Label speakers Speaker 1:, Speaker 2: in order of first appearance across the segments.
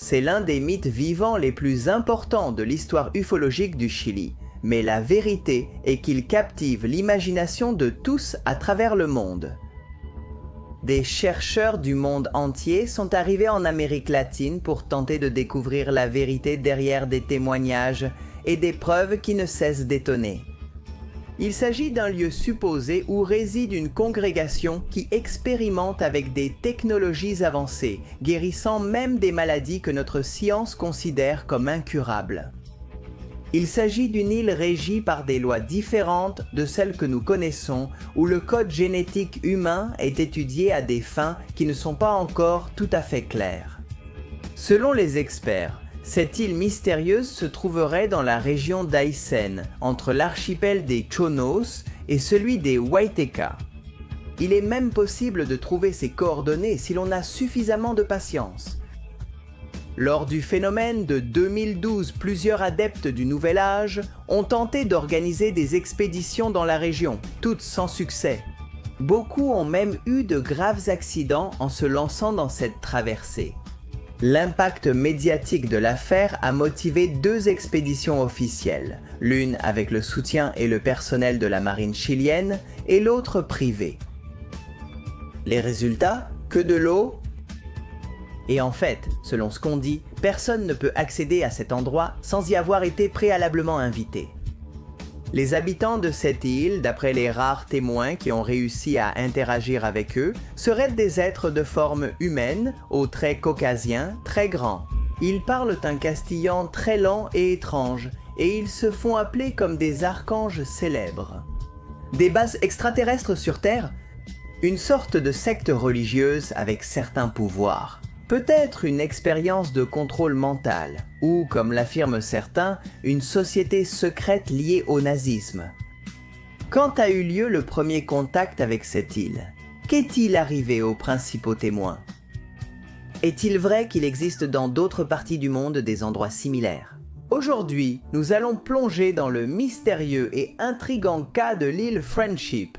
Speaker 1: c'est l'un des mythes vivants les plus importants de l'histoire ufologique du Chili, mais la vérité est qu'il captive l'imagination de tous à travers le monde. Des chercheurs du monde entier sont arrivés en Amérique latine pour tenter de découvrir la vérité derrière des témoignages et des preuves qui ne cessent d'étonner. Il s'agit d'un lieu supposé où réside une congrégation qui expérimente avec des technologies avancées, guérissant même des maladies que notre science considère comme incurables. Il s'agit d'une île régie par des lois différentes de celles que nous connaissons, où le code génétique humain est étudié à des fins qui ne sont pas encore tout à fait claires. Selon les experts, cette île mystérieuse se trouverait dans la région d'Aysén, entre l'archipel des Chonos et celui des Waiteka. Il est même possible de trouver ses coordonnées si l'on a suffisamment de patience. Lors du phénomène de 2012, plusieurs adeptes du Nouvel Âge ont tenté d'organiser des expéditions dans la région, toutes sans succès. Beaucoup ont même eu de graves accidents en se lançant dans cette traversée. L'impact médiatique de l'affaire a motivé 2 expéditions officielles, l'une avec le soutien et le personnel de la marine chilienne et l'autre privée. Les résultats? Que de l'eau? Et en fait, selon ce qu'on dit, personne ne peut accéder à cet endroit sans y avoir été préalablement invité. Les habitants de cette île, d'après les rares témoins qui ont réussi à interagir avec eux, seraient des êtres de forme humaine, aux traits caucasiens, très grands. Ils parlent un castillan très lent et étrange, et ils se font appeler comme des archanges célèbres. Des bases extraterrestres sur Terre? Une sorte de secte religieuse avec certains pouvoirs. Peut-être une expérience de contrôle mental, ou, comme l'affirment certains, une société secrète liée au nazisme. Quand a eu lieu le premier contact avec cette île? Qu'est-il arrivé aux principaux témoins? Est-il vrai qu'il existe dans d'autres parties du monde des endroits similaires? Aujourd'hui, nous allons plonger dans le mystérieux et intrigant cas de l'île Friendship.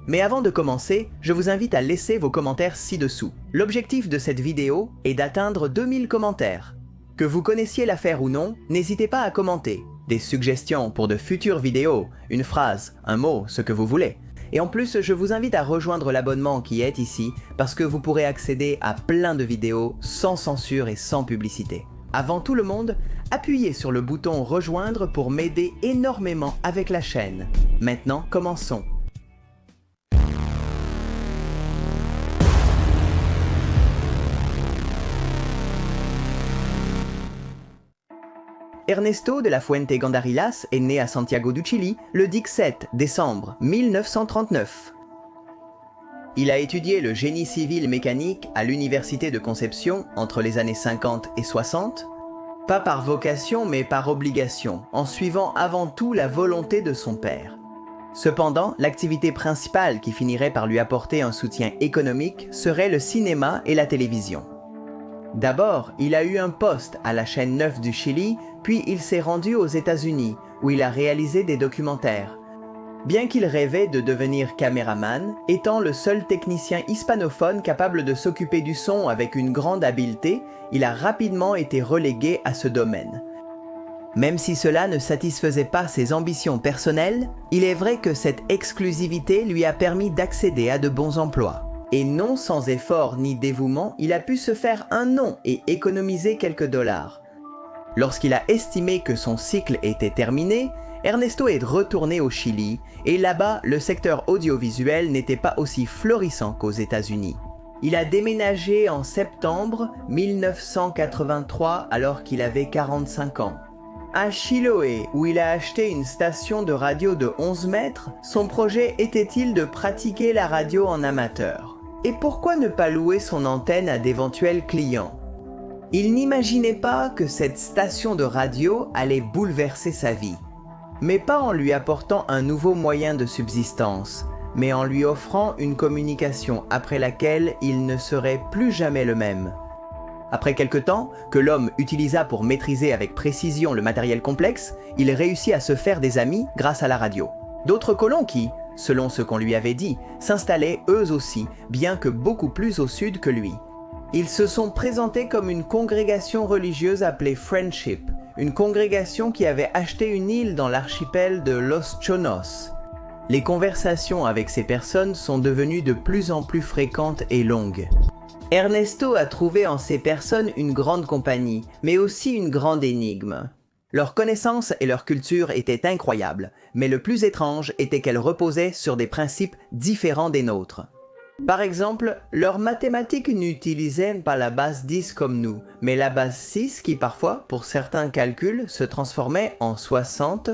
Speaker 1: Mais avant de commencer, je vous invite à laisser vos commentaires ci-dessous. L'objectif de cette vidéo est d'atteindre 2000 commentaires. Que vous connaissiez l'affaire ou non, n'hésitez pas à commenter. Des suggestions pour de futures vidéos, une phrase, un mot, ce que vous voulez. Et en plus, je vous invite à rejoindre l'abonnement qui est ici, parce que vous pourrez accéder à plein de vidéos sans censure et sans publicité. Avant tout le monde, appuyez sur le bouton rejoindre pour m'aider énormément avec la chaîne. Maintenant, commençons. Ernesto de la Fuente Gandarillas est né à Santiago du Chili le 17 décembre 1939. Il a étudié le génie civil mécanique à l'université de Concepción entre les années 50 et 60, pas par vocation mais par obligation, en suivant avant tout la volonté de son père. Cependant, l'activité principale qui finirait par lui apporter un soutien économique serait le cinéma et la télévision. D'abord, il a eu un poste à la chaîne 9 du Chili, puis il s'est rendu aux États-Unis, où il a réalisé des documentaires. Bien qu'il rêvait de devenir caméraman, étant le seul technicien hispanophone capable de s'occuper du son avec une grande habileté, il a rapidement été relégué à ce domaine. Même si cela ne satisfaisait pas ses ambitions personnelles, il est vrai que cette exclusivité lui a permis d'accéder à de bons emplois. Et non sans effort ni dévouement, il a pu se faire un nom et économiser quelques dollars. Lorsqu'il a estimé que son cycle était terminé, Ernesto est retourné au Chili, et là-bas, le secteur audiovisuel n'était pas aussi florissant qu'aux États-Unis. Il a déménagé en septembre 1983 alors qu'il avait 45 ans. À Chiloé, où il a acheté une station de radio de 11 mètres, son projet était-il de pratiquer la radio en amateur? Et pourquoi ne pas louer son antenne à d'éventuels clients? Il n'imaginait pas que cette station de radio allait bouleverser sa vie. Mais pas en lui apportant un nouveau moyen de subsistance, mais en lui offrant une communication après laquelle il ne serait plus jamais le même. Après quelque temps, que l'homme utilisa pour maîtriser avec précision le matériel complexe, il réussit à se faire des amis grâce à la radio. D'autres colons qui, selon ce qu'on lui avait dit, s'installaient eux aussi, bien que beaucoup plus au sud que lui. Ils se sont présentés comme une congrégation religieuse appelée Friendship, une congrégation qui avait acheté une île dans l'archipel de Los Chonos. Les conversations avec ces personnes sont devenues de plus en plus fréquentes et longues. Ernesto a trouvé en ces personnes une grande compagnie, mais aussi une grande énigme. Leurs connaissances et leur culture étaient incroyables, mais le plus étrange était qu'elles reposaient sur des principes différents des nôtres. Par exemple, leurs mathématiques n'utilisaient pas la base 10 comme nous, mais la base 6 qui parfois, pour certains calculs, se transformait en 60.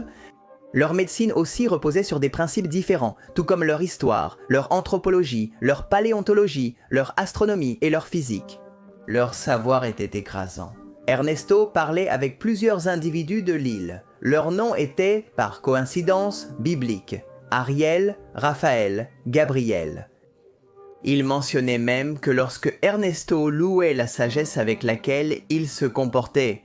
Speaker 1: Leur médecine aussi reposait sur des principes différents, tout comme leur histoire, leur anthropologie, leur paléontologie, leur astronomie et leur physique. Leur savoir était écrasant. Ernesto parlait avec plusieurs individus de l'île. Leurs noms étaient, par coïncidence, bibliques. Ariel, Raphaël, Gabriel. Il mentionnait même que lorsque Ernesto louait la sagesse avec laquelle il se comportait,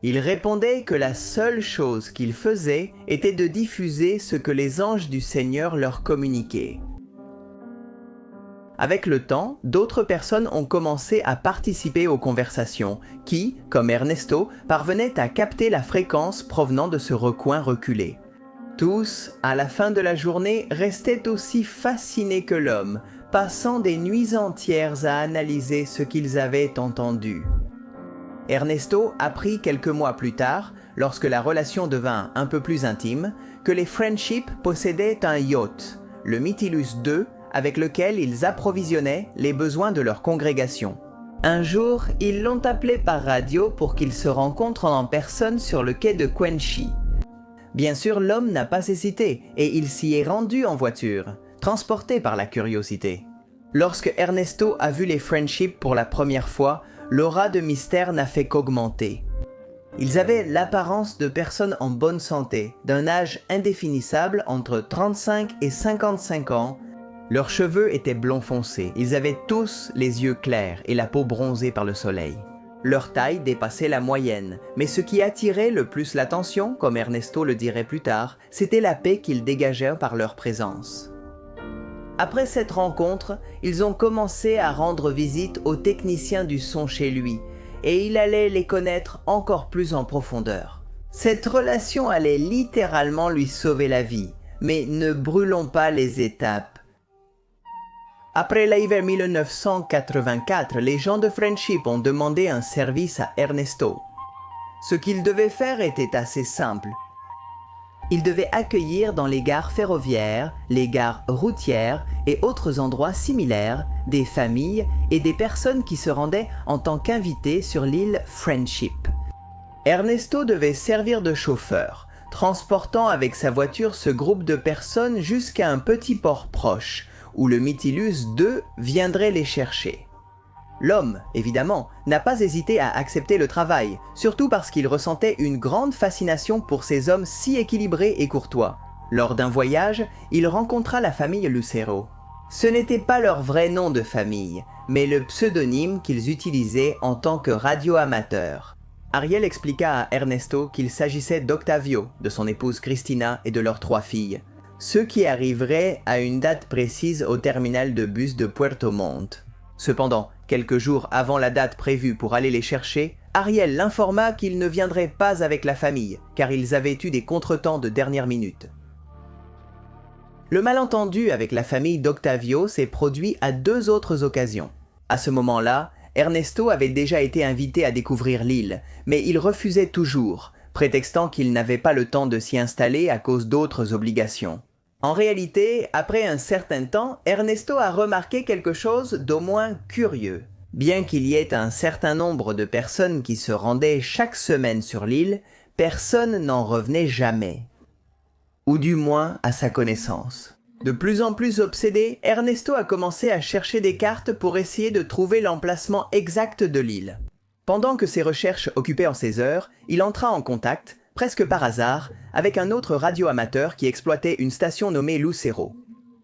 Speaker 1: il répondait que la seule chose qu'il faisait était de diffuser ce que les anges du Seigneur leur communiquaient. Avec le temps, d'autres personnes ont commencé à participer aux conversations qui, comme Ernesto, parvenaient à capter la fréquence provenant de ce recoin reculé. Tous, à la fin de la journée, restaient aussi fascinés que l'homme, passant des nuits entières à analyser ce qu'ils avaient entendu. Ernesto apprit quelques mois plus tard, lorsque la relation devint un peu plus intime, que les Friendship possédaient un yacht, le Mytilus II, avec lequel ils approvisionnaient les besoins de leur congrégation. Un jour, ils l'ont appelé par radio pour qu'ils se rencontrent en personne sur le quai de Quenchi. Bien sûr, l'homme n'a pas hésité et il s'y est rendu en voiture, transporté par la curiosité. Lorsque Ernesto a vu les Friendship pour la première fois, l'aura de mystère n'a fait qu'augmenter. Ils avaient l'apparence de personnes en bonne santé, d'un âge indéfinissable entre 35 et 55 ans. Leurs cheveux étaient blond foncé, ils avaient tous les yeux clairs et la peau bronzée par le soleil. Leur taille dépassait la moyenne, mais ce qui attirait le plus l'attention, comme Ernesto le dirait plus tard, c'était la paix qu'ils dégageaient par leur présence. Après cette rencontre, ils ont commencé à rendre visite aux techniciens du son chez lui, et il allait les connaître encore plus en profondeur. Cette relation allait littéralement lui sauver la vie, mais ne brûlons pas les étapes. Après l'hiver 1984, les gens de Friendship ont demandé un service à Ernesto. Ce qu'il devait faire était assez simple. Il devait accueillir dans les gares ferroviaires, les gares routières et autres endroits similaires des familles et des personnes qui se rendaient en tant qu'invités sur l'île Friendship. Ernesto devait servir de chauffeur, transportant avec sa voiture ce groupe de personnes jusqu'à un petit port proche, où le Mytilus II viendrait les chercher. L'homme, évidemment, n'a pas hésité à accepter le travail, surtout parce qu'il ressentait une grande fascination pour ces hommes si équilibrés et courtois. Lors d'un voyage, il rencontra la famille Lucero. Ce n'était pas leur vrai nom de famille, mais le pseudonyme qu'ils utilisaient en tant que radioamateurs. Ariel expliqua à Ernesto qu'il s'agissait d'Octavio, de son épouse Cristina et de leurs 3 filles. Ceux qui arriveraient à une date précise au terminal de bus de Puerto Montt. Cependant, quelques jours avant la date prévue pour aller les chercher, Ariel l'informa qu'ils ne viendraient pas avec la famille, car ils avaient eu des contretemps de dernière minute. Le malentendu avec la famille d'Octavio s'est produit à 2 autres occasions. À ce moment-là, Ernesto avait déjà été invité à découvrir l'île, mais il refusait toujours, prétextant qu'il n'avait pas le temps de s'y installer à cause d'autres obligations. En réalité, après un certain temps, Ernesto a remarqué quelque chose d'au moins curieux. Bien qu'il y ait un certain nombre de personnes qui se rendaient chaque semaine sur l'île, personne n'en revenait jamais. Ou du moins à sa connaissance. De plus en plus obsédé, Ernesto a commencé à chercher des cartes pour essayer de trouver l'emplacement exact de l'île. Pendant que ses recherches occupaient en ses heures, il entra en contact, presque par hasard, avec un autre radioamateur qui exploitait une station nommée Lucero.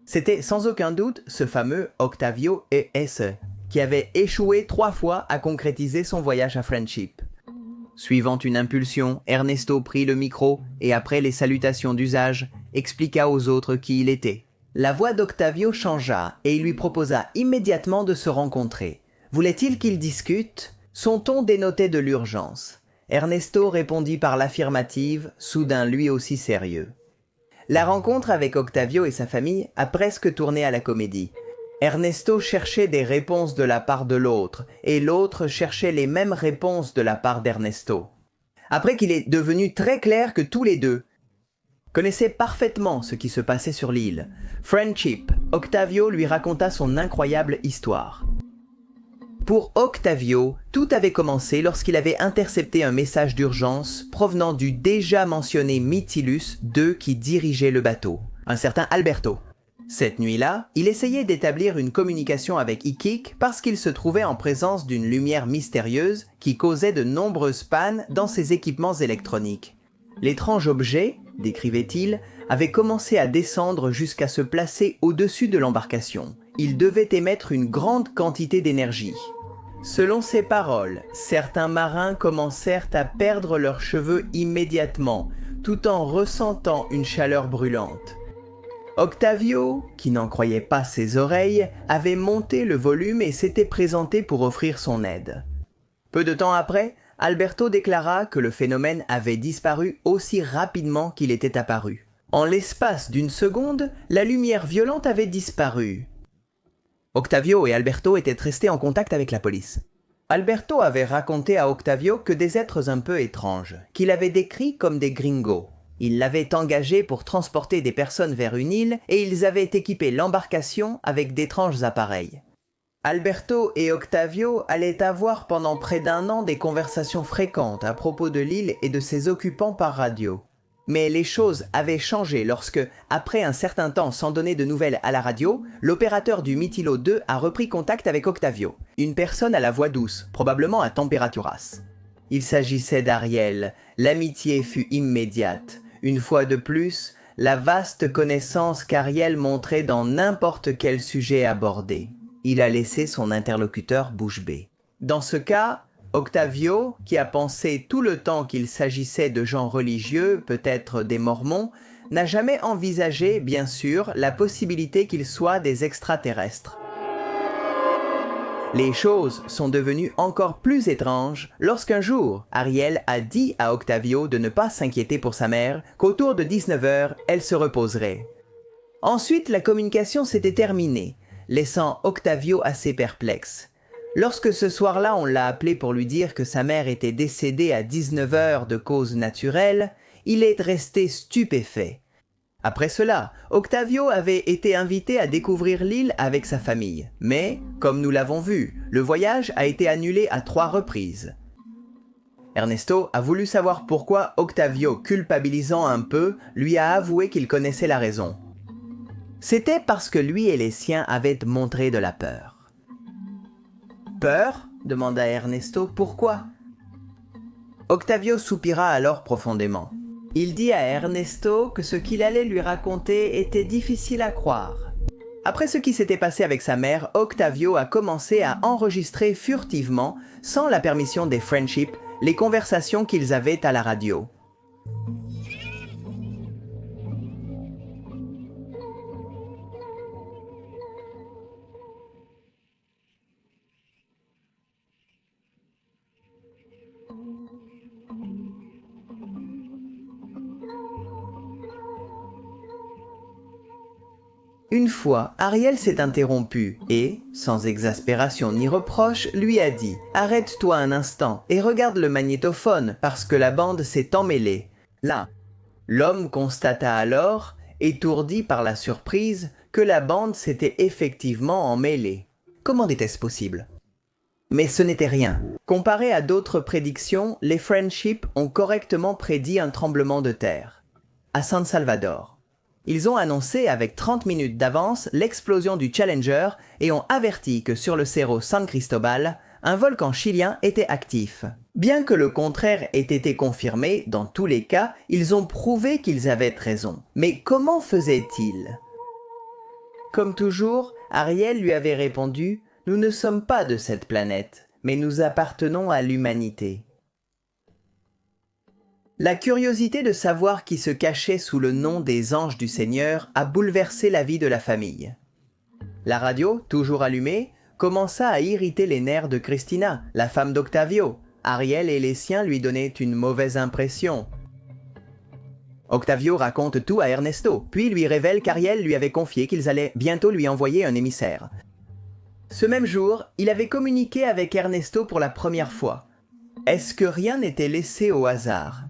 Speaker 1: C'était sans aucun doute ce fameux Octavio E.S., qui avait échoué 3 fois à concrétiser son voyage à Friendship. Suivant une impulsion, Ernesto prit le micro et après les salutations d'usage, expliqua aux autres qui il était. La voix d'Octavio changea et il lui proposa immédiatement de se rencontrer. Voulait-il qu'ils discutent? Son ton dénotait de l'urgence. Ernesto répondit par l'affirmative, soudain lui aussi sérieux. La rencontre avec Octavio et sa famille a presque tourné à la comédie. Ernesto cherchait des réponses de la part de l'autre, et l'autre cherchait les mêmes réponses de la part d'Ernesto. Après qu'il est devenu très clair que tous les deux connaissaient parfaitement ce qui se passait sur l'île, Friendship, Octavio lui raconta son incroyable histoire. Pour Octavio, tout avait commencé lorsqu'il avait intercepté un message d'urgence provenant du déjà mentionné Mytilus II qui dirigeait le bateau, un certain Alberto. Cette nuit-là, il essayait d'établir une communication avec Iquique parce qu'il se trouvait en présence d'une lumière mystérieuse qui causait de nombreuses pannes dans ses équipements électroniques. L'étrange objet, décrivait-il, avait commencé à descendre jusqu'à se placer au-dessus de l'embarcation. Il devait émettre une grande quantité d'énergie. Selon ses paroles, certains marins commencèrent à perdre leurs cheveux immédiatement, tout en ressentant une chaleur brûlante. Octavio, qui n'en croyait pas ses oreilles, avait monté le volume et s'était présenté pour offrir son aide. Peu de temps après, Alberto déclara que le phénomène avait disparu aussi rapidement qu'il était apparu. En l'espace d'une seconde, la lumière violente avait disparu. Octavio et Alberto étaient restés en contact avec la police. Alberto avait raconté à Octavio que des êtres un peu étranges, qu'il avait décrits comme des gringos. Ils l'avaient engagé pour transporter des personnes vers une île et ils avaient équipé l'embarcation avec d'étranges appareils. Alberto et Octavio allaient avoir pendant près d'1 an des conversations fréquentes à propos de l'île et de ses occupants par radio. Mais les choses avaient changé lorsque, après un certain temps sans donner de nouvelles à la radio, l'opérateur du Mytilo 2 a repris contact avec Octavio, une personne à la voix douce, probablement à Temperaturas. Il s'agissait d'Ariel, l'amitié fut immédiate. Une fois de plus, la vaste connaissance qu'Ariel montrait dans n'importe quel sujet abordé. Il a laissé son interlocuteur bouche bée. Dans ce cas, Octavio, qui a pensé tout le temps qu'il s'agissait de gens religieux, peut-être des Mormons, n'a jamais envisagé, bien sûr, la possibilité qu'ils soient des extraterrestres. Les choses sont devenues encore plus étranges lorsqu'un jour, Ariel a dit à Octavio de ne pas s'inquiéter pour sa mère, qu'autour de 19h, elle se reposerait. Ensuite, la communication s'était terminée, laissant Octavio assez perplexe. Lorsque ce soir-là, on l'a appelé pour lui dire que sa mère était décédée à 19h de cause naturelle, il est resté stupéfait. Après cela, Octavio avait été invité à découvrir l'île avec sa famille. Mais, comme nous l'avons vu, le voyage a été annulé à 3 reprises. Ernesto a voulu savoir pourquoi Octavio, culpabilisant un peu, lui a avoué qu'il connaissait la raison. C'était parce que lui et les siens avaient montré de la peur. « Peur ?» demanda Ernesto. « Pourquoi ?» Octavio soupira alors profondément. Il dit à Ernesto que ce qu'il allait lui raconter était difficile à croire. Après ce qui s'était passé avec sa mère, Octavio a commencé à enregistrer furtivement, sans la permission des Friendship, les conversations qu'ils avaient à la radio. Une fois, Ariel s'est interrompu et, sans exaspération ni reproche, lui a dit « Arrête-toi un instant et regarde le magnétophone parce que la bande s'est emmêlée. » Là, l'homme constata alors, étourdi par la surprise, que la bande s'était effectivement emmêlée. Comment était-ce possible? Mais ce n'était rien. Comparé à d'autres prédictions, les Friendship ont correctement prédit un tremblement de terre. À San Salvador. Ils ont annoncé avec 30 minutes d'avance l'explosion du Challenger et ont averti que sur le Cerro San Cristobal, un volcan chilien était actif. Bien que le contraire ait été confirmé, dans tous les cas, ils ont prouvé qu'ils avaient raison. Mais comment faisaient-ils? Comme toujours, Ariel lui avait répondu « Nous ne sommes pas de cette planète, mais nous appartenons à l'humanité. » La curiosité de savoir qui se cachait sous le nom des anges du Seigneur a bouleversé la vie de la famille. La radio, toujours allumée, commença à irriter les nerfs de Christina, la femme d'Octavio. Ariel et les siens lui donnaient une mauvaise impression. Octavio raconte tout à Ernesto, puis lui révèle qu'Ariel lui avait confié qu'ils allaient bientôt lui envoyer un émissaire. Ce même jour, il avait communiqué avec Ernesto pour la première fois. Est-ce que rien n'était laissé au hasard?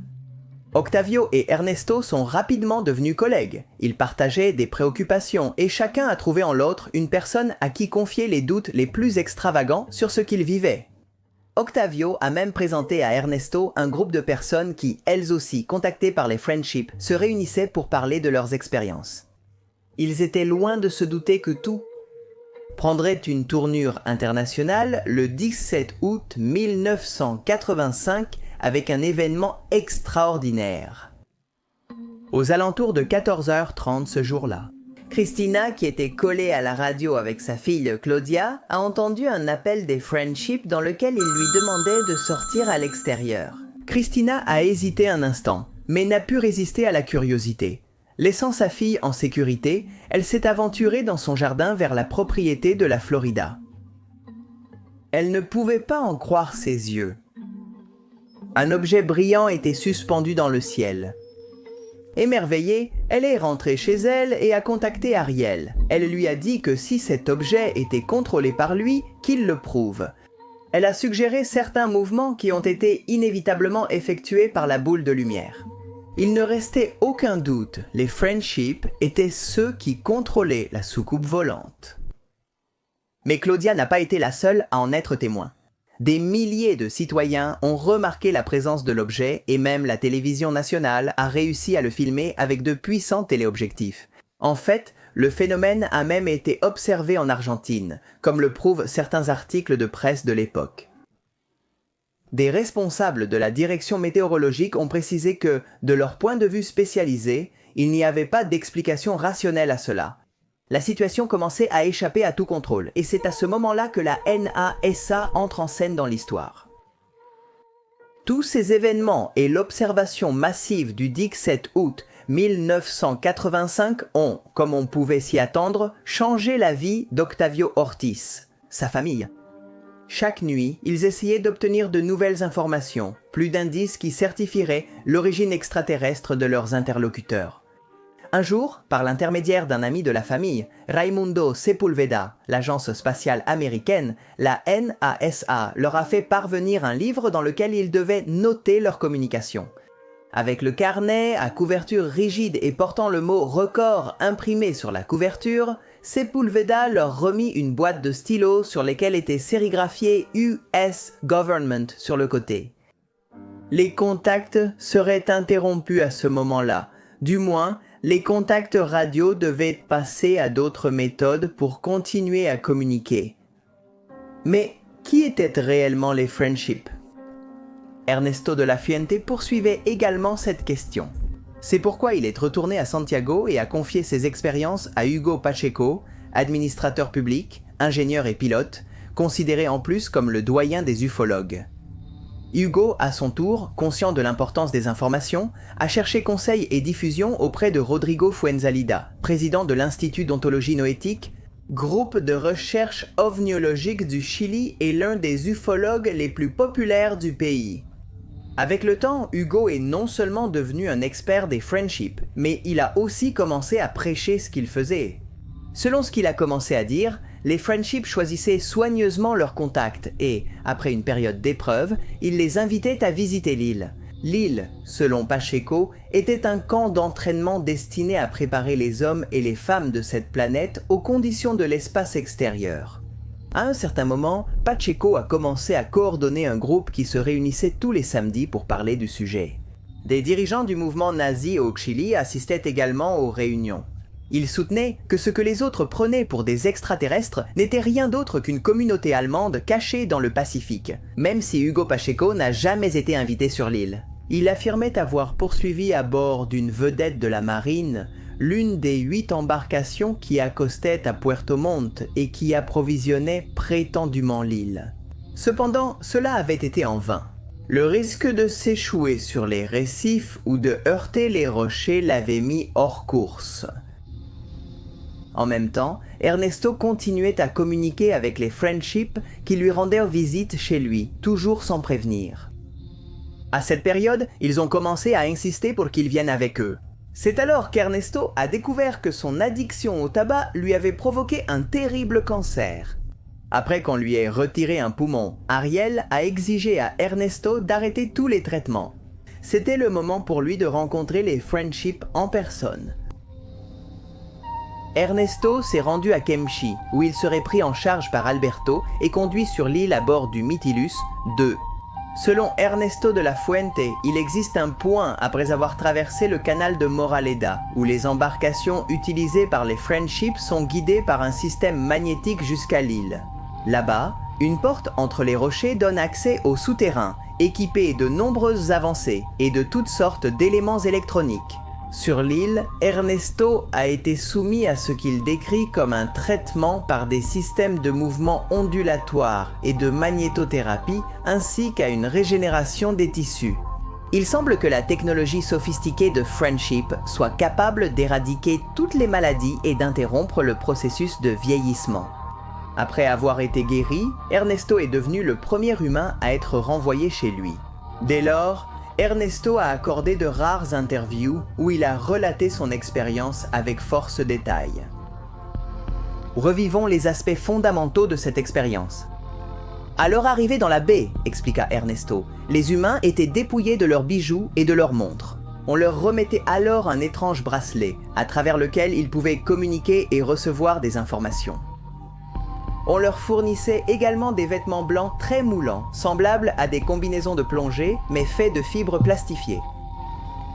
Speaker 1: Octavio et Ernesto sont rapidement devenus collègues. Ils partageaient des préoccupations et chacun a trouvé en l'autre une personne à qui confier les doutes les plus extravagants sur ce qu'il vivait. Octavio a même présenté à Ernesto un groupe de personnes qui, elles aussi contactées par les Friendships, se réunissaient pour parler de leurs expériences. Ils étaient loin de se douter que tout prendrait une tournure internationale le 17 août 1985 avec un événement extraordinaire. Aux alentours de 14h30 ce jour-là, Christina, qui était collée à la radio avec sa fille Claudia, a entendu un appel des Friendships dans lequel il lui demandait de sortir à l'extérieur. Christina a hésité un instant, mais n'a pu résister à la curiosité. Laissant sa fille en sécurité, elle s'est aventurée dans son jardin vers la propriété de la Florida. Elle ne pouvait pas en croire ses yeux. Un objet brillant était suspendu dans le ciel. Émerveillée, elle est rentrée chez elle et a contacté Ariel. Elle lui a dit que si cet objet était contrôlé par lui, qu'il le prouve. Elle a suggéré certains mouvements qui ont été inévitablement effectués par la boule de lumière. Il ne restait aucun doute, les Friendships étaient ceux qui contrôlaient la soucoupe volante. Mais Claudia n'a pas été la seule à en être témoin. Des milliers de citoyens ont remarqué la présence de l'objet et même la télévision nationale a réussi à le filmer avec de puissants téléobjectifs. En fait, le phénomène a même été observé en Argentine, comme le prouvent certains articles de presse de l'époque. Des responsables de la direction météorologique ont précisé que, de leur point de vue spécialisé, il n'y avait pas d'explication rationnelle à cela. La situation commençait à échapper à tout contrôle, et c'est à ce moment-là que la NASA entre en scène dans l'histoire. Tous ces événements et l'observation massive du 17 août 1985 ont, comme on pouvait s'y attendre, changé la vie d'Octavio Ortiz, sa famille. Chaque nuit, ils essayaient d'obtenir de nouvelles informations, plus d'indices qui certifieraient l'origine extraterrestre de leurs interlocuteurs. Un jour, par l'intermédiaire d'un ami de la famille, Raimundo Sepulveda, l'agence spatiale américaine, la NASA leur a fait parvenir un livre dans lequel ils devaient noter leur communication. Avec le carnet à couverture rigide et portant le mot « record » imprimé sur la couverture, Sepulveda leur remit une boîte de stylos sur lesquels était sérigraphié « US Government » sur le côté. Les contacts seraient interrompus à ce moment-là, du moins, les contacts radio devaient passer à d'autres méthodes pour continuer à communiquer. Mais qui étaient réellement les Friendships? Ernesto de la Fuente poursuivait également cette question. C'est pourquoi il est retourné à Santiago et a confié ses expériences à Hugo Pacheco, administrateur public, ingénieur et pilote, considéré en plus comme le doyen des ufologues. Hugo, à son tour, conscient de l'importance des informations, a cherché conseil et diffusion auprès de Rodrigo Fuenzalida, président de l'Institut d'ontologie noétique, groupe de recherche ovniologique du Chili et l'un des ufologues les plus populaires du pays. Avec le temps, Hugo est non seulement devenu un expert des Friendships, mais il a aussi commencé à prêcher ce qu'il faisait. Selon ce qu'il a commencé à dire, les Friendships choisissaient soigneusement leurs contacts et, après une période d'épreuve, ils les invitaient à visiter l'île. L'île, selon Pacheco, était un camp d'entraînement destiné à préparer les hommes et les femmes de cette planète aux conditions de l'espace extérieur. À un certain moment, Pacheco a commencé à coordonner un groupe qui se réunissait tous les samedis pour parler du sujet. Des dirigeants du mouvement nazi au Chili assistaient également aux réunions. Ils soutenaient que ce que les autres prenaient pour des extraterrestres n'était rien d'autre qu'une communauté allemande cachée dans le Pacifique, même si Hugo Pacheco n'a jamais été invité sur l'île. Il affirmait avoir poursuivi à bord d'une vedette de la marine l'une des 8 embarcations qui accostaient à Puerto Montt et qui approvisionnaient prétendument l'île. Cependant, cela avait été en vain. Le risque de s'échouer sur les récifs ou de heurter les rochers l'avait mis hors course. En même temps, Ernesto continuait à communiquer avec les Friendship qui lui rendaient visite chez lui, toujours sans prévenir. À cette période, ils ont commencé à insister pour qu'il vienne avec eux. C'est alors qu'Ernesto a découvert que son addiction au tabac lui avait provoqué un terrible cancer. Après qu'on lui ait retiré un poumon, Ariel a exigé à Ernesto d'arrêter tous les traitements. C'était le moment pour lui de rencontrer les Friendship en personne. Ernesto s'est rendu à Kemchi, où il serait pris en charge par Alberto et conduit sur l'île à bord du Mytilus II. Selon Ernesto de la Fuente, il existe un point après avoir traversé le canal de Moraleda, où les embarcations utilisées par les Friendship sont guidées par un système magnétique jusqu'à l'île. Là-bas, une porte entre les rochers donne accès au souterrain, équipé de nombreuses avancées et de toutes sortes d'éléments électroniques. Sur l'île, Ernesto a été soumis à ce qu'il décrit comme un traitement par des systèmes de mouvement ondulatoire et de magnétothérapie ainsi qu'à une régénération des tissus. Il semble que la technologie sophistiquée de Friendship soit capable d'éradiquer toutes les maladies et d'interrompre le processus de vieillissement. Après avoir été guéri, Ernesto est devenu le premier humain à être renvoyé chez lui. Dès lors, Ernesto a accordé de rares interviews où il a relaté son expérience avec force détail. Revivons les aspects fondamentaux de cette expérience. À leur arrivée dans la baie, expliqua Ernesto, les humains étaient dépouillés de leurs bijoux et de leurs montres. On leur remettait alors un étrange bracelet, à travers lequel ils pouvaient communiquer et recevoir des informations. On leur fournissait également des vêtements blancs très moulants, semblables à des combinaisons de plongée, mais faits de fibres plastifiées.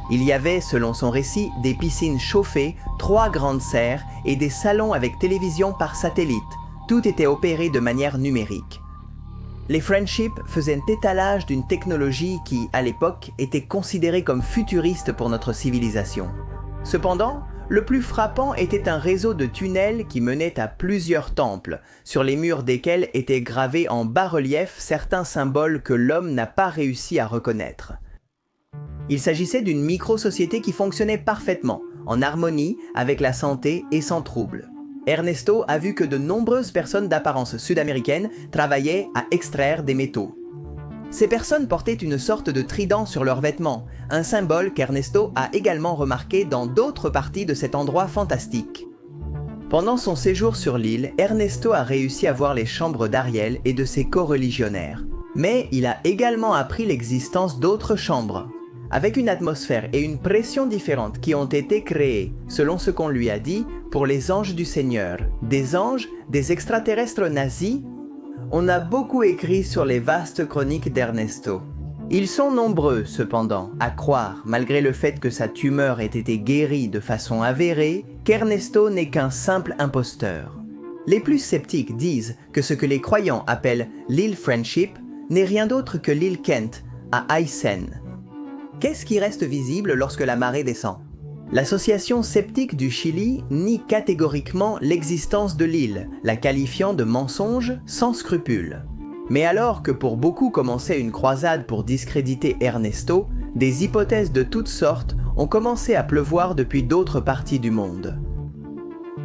Speaker 1: Il y avait, selon son récit, des piscines chauffées, 3 grandes serres et des salons avec télévision par satellite. Tout était opéré de manière numérique. Les Friendship faisaient un étalage d'une technologie qui, à l'époque, était considérée comme futuriste pour notre civilisation. Cependant, le plus frappant était un réseau de tunnels qui menait à plusieurs temples, sur les murs desquels étaient gravés en bas-relief certains symboles que l'homme n'a pas réussi à reconnaître. Il s'agissait d'une micro-société qui fonctionnait parfaitement, en harmonie avec la santé et sans trouble. Ernesto a vu que de nombreuses personnes d'apparence sud-américaine travaillaient à extraire des métaux. Ces personnes portaient une sorte de trident sur leurs vêtements, un symbole qu'Ernesto a également remarqué dans d'autres parties de cet endroit fantastique. Pendant son séjour sur l'île, Ernesto a réussi à voir les chambres d'Ariel et de ses coreligionnaires. Mais il a également appris l'existence d'autres chambres, avec une atmosphère et une pression différentes qui ont été créées, selon ce qu'on lui a dit, pour les anges du Seigneur. Des anges, des extraterrestres nazis. On a beaucoup écrit sur les vastes chroniques d'Ernesto. Ils sont nombreux, cependant, à croire, malgré le fait que sa tumeur ait été guérie de façon avérée, qu'Ernesto n'est qu'un simple imposteur. Les plus sceptiques disent que ce que les croyants appellent l'île Friendship n'est rien d'autre que l'île Kent, à Aysén. Qu'est-ce qui reste visible lorsque la marée descend? L'association sceptique du Chili nie catégoriquement l'existence de l'île, la qualifiant de mensonge sans scrupule. Mais alors que pour beaucoup commençait une croisade pour discréditer Ernesto, des hypothèses de toutes sortes ont commencé à pleuvoir depuis d'autres parties du monde.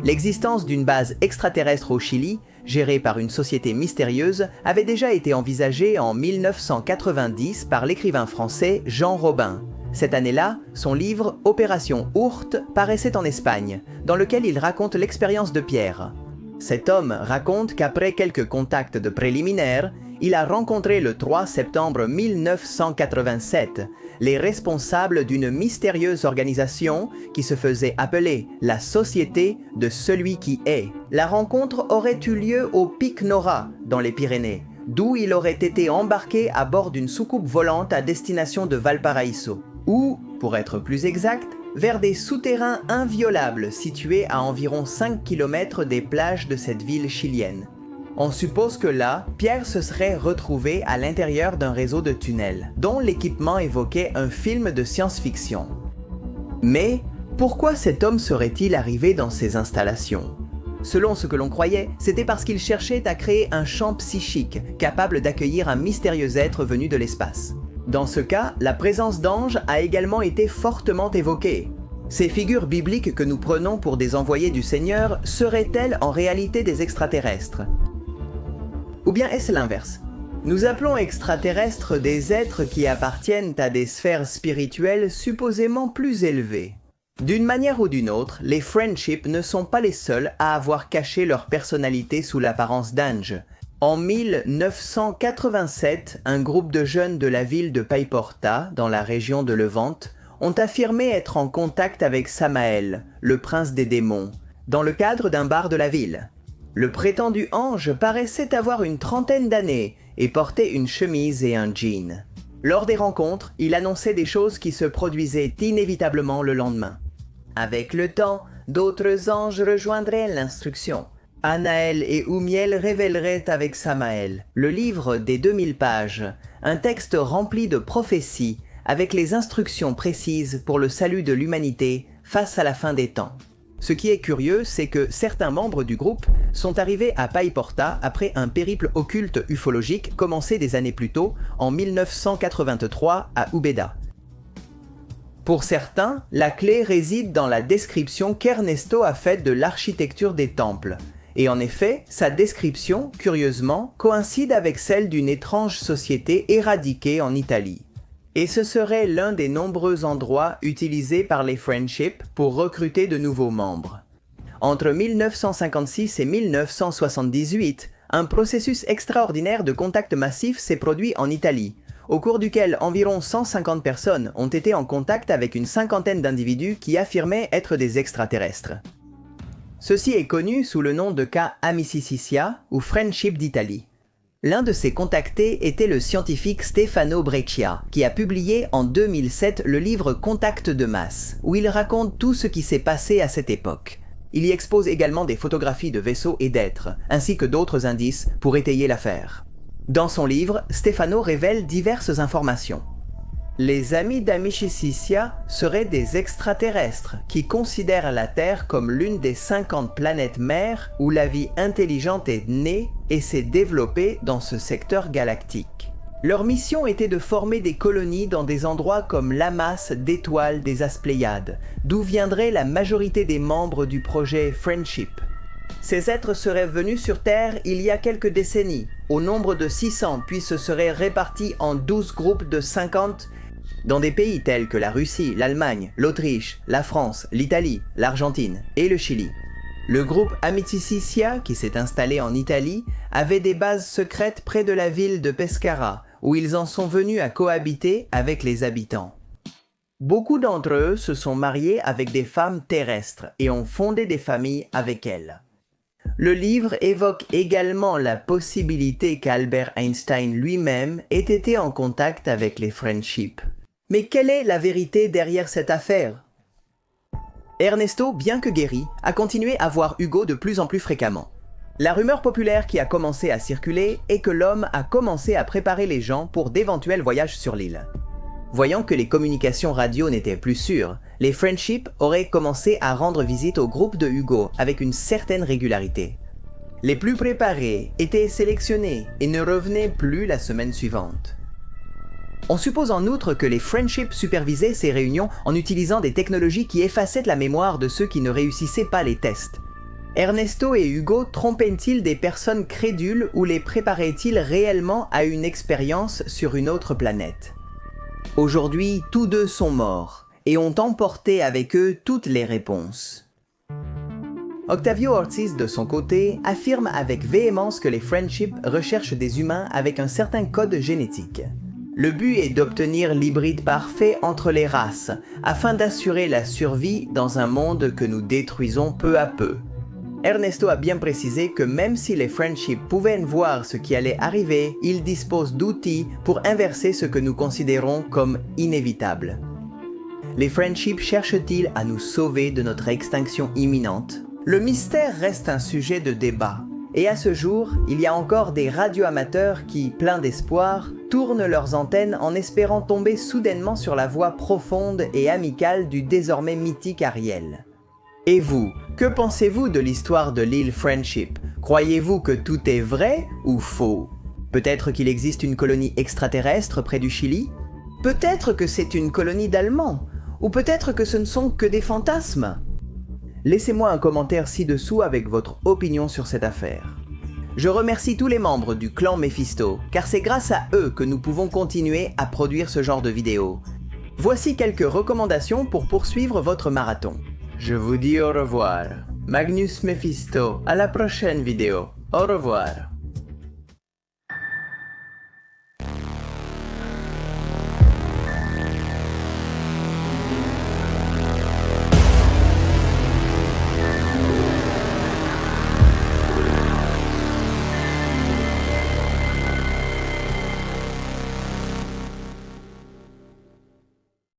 Speaker 1: L'existence d'une base extraterrestre au Chili, gérée par une société mystérieuse, avait déjà été envisagée en 1990 par l'écrivain français Jean Robin. Cette année-là, son livre « Opération Ourte » paraissait en Espagne, dans lequel il raconte l'expérience de Pierre. Cet homme raconte qu'après quelques contacts de préliminaires, il a rencontré le 3 septembre 1987 les responsables d'une mystérieuse organisation qui se faisait appeler la Société de celui qui est. La rencontre aurait eu lieu au Pic Nora, dans les Pyrénées, d'où il aurait été embarqué à bord d'une soucoupe volante à destination de Valparaíso, ou, pour être plus exact, vers des souterrains inviolables situés à environ 5 km des plages de cette ville chilienne. On suppose que là, Pierre se serait retrouvé à l'intérieur d'un réseau de tunnels, dont l'équipement évoquait un film de science-fiction. Mais pourquoi cet homme serait-il arrivé dans ces installations? Selon ce que l'on croyait, c'était parce qu'il cherchait à créer un champ psychique capable d'accueillir un mystérieux être venu de l'espace. Dans ce cas, la présence d'anges a également été fortement évoquée. Ces figures bibliques que nous prenons pour des envoyés du Seigneur seraient-elles en réalité des extraterrestres? Ou bien est-ce l'inverse? Nous appelons extraterrestres des êtres qui appartiennent à des sphères spirituelles supposément plus élevées. D'une manière ou d'une autre, les Friendship ne sont pas les seuls à avoir caché leur personnalité sous l'apparence d'anges. En 1987, un groupe de jeunes de la ville de Paiporta, dans la région de Levante, ont affirmé être en contact avec Samael, le prince des démons, dans le cadre d'un bar de la ville. Le prétendu ange paraissait avoir une trentaine d'années et portait une chemise et un jean. Lors des rencontres, il annonçait des choses qui se produisaient inévitablement le lendemain. Avec le temps, d'autres anges rejoindraient l'instruction. Anaël et Oumiel révéleraient avec Samael, le livre des 2000 pages, un texte rempli de prophéties avec les instructions précises pour le salut de l'humanité face à la fin des temps. Ce qui est curieux, c'est que certains membres du groupe sont arrivés à Paiporta après un périple occulte ufologique commencé des années plus tôt, en 1983 à Ubeda. Pour certains, la clé réside dans la description qu'Ernesto a faite de l'architecture des temples. Et en effet, sa description, curieusement, coïncide avec celle d'une étrange société éradiquée en Italie. Et ce serait l'un des nombreux endroits utilisés par les Friendship pour recruter de nouveaux membres. Entre 1956 et 1978, un processus extraordinaire de contact massif s'est produit en Italie, au cours duquel environ 150 personnes ont été en contact avec une cinquantaine d'individus qui affirmaient être des extraterrestres. Ceci est connu sous le nom de cas Amicitia ou Friendship d'Italie. L'un de ces contactés était le scientifique Stefano Breccia, qui a publié en 2007 le livre Contact de masse, où il raconte tout ce qui s'est passé à cette époque. Il y expose également des photographies de vaisseaux et d'êtres, ainsi que d'autres indices pour étayer l'affaire. Dans son livre, Stefano révèle diverses informations. Les amis d'Amicitia seraient des extraterrestres qui considèrent la Terre comme l'une des 50 planètes mères où la vie intelligente est née et s'est développée dans ce secteur galactique. Leur mission était de former des colonies dans des endroits comme l'amas d'étoiles des Aspléiades, d'où viendrait la majorité des membres du projet Friendship. Ces êtres seraient venus sur Terre il y a quelques décennies, au nombre de 600, puis se seraient répartis en 12 groupes de 50 dans des pays tels que la Russie, l'Allemagne, l'Autriche, la France, l'Italie, l'Argentine et le Chili. Le groupe Amicitia, qui s'est installé en Italie, avait des bases secrètes près de la ville de Pescara, où ils en sont venus à cohabiter avec les habitants. Beaucoup d'entre eux se sont mariés avec des femmes terrestres et ont fondé des familles avec elles. Le livre évoque également la possibilité qu'Albert Einstein lui-même ait été en contact avec les Friendship. Mais quelle est la vérité derrière cette affaire? Ernesto, bien que guéri, a continué à voir Hugo de plus en plus fréquemment. La rumeur populaire qui a commencé à circuler est que l'homme a commencé à préparer les gens pour d'éventuels voyages sur l'île. Voyant que les communications radio n'étaient plus sûres, les Friendship auraient commencé à rendre visite au groupe de Hugo avec une certaine régularité. Les plus préparés étaient sélectionnés et ne revenaient plus la semaine suivante. On suppose en outre que les Friendship supervisaient ces réunions en utilisant des technologies qui effaçaient la mémoire de ceux qui ne réussissaient pas les tests. Ernesto et Hugo trompaient-ils des personnes crédules ou les préparaient-ils réellement à une expérience sur une autre planète? Aujourd'hui, tous deux sont morts et ont emporté avec eux toutes les réponses. Octavio Ortiz, de son côté, affirme avec véhémence que les Friendship recherchent des humains avec un certain code génétique. Le but est d'obtenir l'hybride parfait entre les races, afin d'assurer la survie dans un monde que nous détruisons peu à peu. Ernesto a bien précisé que même si les Friendship pouvaient voir ce qui allait arriver, ils disposent d'outils pour inverser ce que nous considérons comme inévitable. Les Friendship cherchent-ils à nous sauver de notre extinction imminente? Le mystère reste un sujet de débat. Et à ce jour, il y a encore des radioamateurs qui, pleins d'espoir, tournent leurs antennes en espérant tomber soudainement sur la voix profonde et amicale du désormais mythique Ariel. Et vous, que pensez-vous de l'histoire de l'île Friendship? Croyez-vous que tout est vrai ou faux? Peut-être qu'il existe une colonie extraterrestre près du Chili? Peut-être que c'est une colonie d'Allemands? Ou peut-être que ce ne sont que des fantasmes? Laissez-moi un commentaire ci-dessous avec votre opinion sur cette affaire. Je remercie tous les membres du clan Mephisto, car c'est grâce à eux que nous pouvons continuer à produire ce genre de vidéos. Voici quelques recommandations pour poursuivre votre marathon. Je vous dis au revoir. Magnus Mephisto, à la prochaine vidéo. Au revoir.